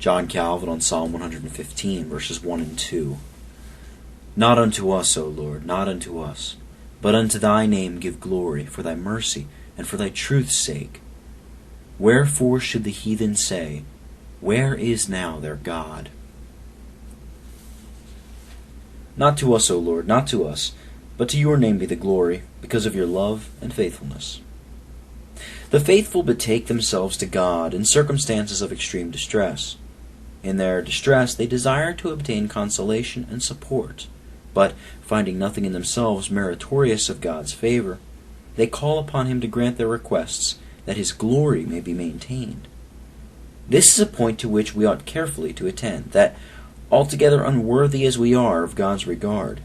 John Calvin on Psalm 115, verses 1 and 2. Not unto us, O Lord, not unto us, but unto thy name give glory, for thy mercy and for thy truth's sake. Wherefore should the heathen say, Where is now their God? Not to us, O Lord, not to us, but to your name be the glory, because of your love and faithfulness. The faithful betake themselves to God in circumstances of extreme distress. In their distress they desire to obtain consolation and support, but, finding nothing in themselves meritorious of God's favor, they call upon him to grant their requests, that his glory may be maintained. This is a point to which we ought carefully to attend, that, altogether unworthy as we are of God's regard,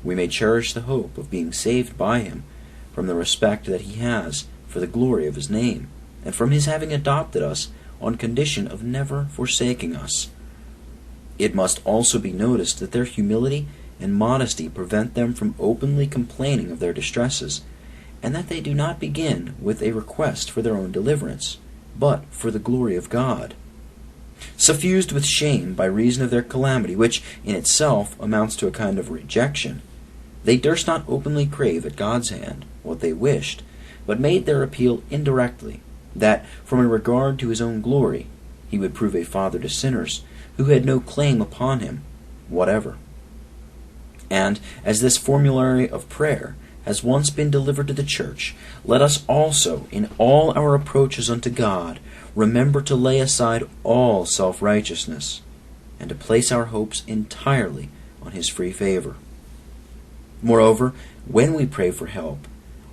we may cherish the hope of being saved by him from the respect that he has for the glory of his name, and from his having adopted us on condition of never forsaking us. It must also be noticed that their humility and modesty prevent them from openly complaining of their distresses, and that they do not begin with a request for their own deliverance, but for the glory of God. Suffused with shame by reason of their calamity, which in itself amounts to a kind of rejection, they durst not openly crave at God's hand what they wished, but made their appeal indirectly, that from a regard to his own glory he would prove a father to sinners who had no claim upon him whatever. And as this formulary of prayer has once been delivered to the church, let us also, in all our approaches unto God, remember to lay aside all self-righteousness, and to place our hopes entirely on his free favor. Moreover, when we pray for help,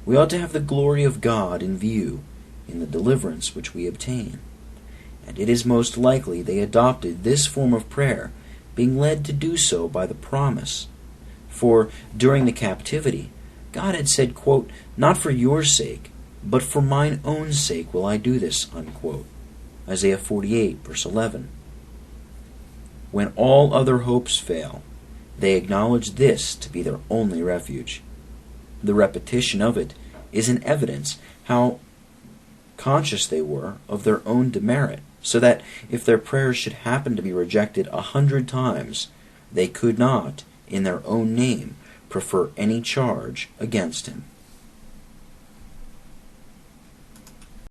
we ought to have the glory of God in view in the deliverance which we obtain. And it is most likely they adopted this form of prayer, being led to do so by the promise. For during the captivity, God had said, quote, Not for your sake, but for mine own sake will I do this, unquote. Isaiah 48, verse 11. When all other hopes fail, they acknowledge this to be their only refuge. The repetition of it is an evidence how conscious they were of their own demerit, so that if their prayers should happen to be rejected 100 times, they could not, in their own name, prefer any charge against him.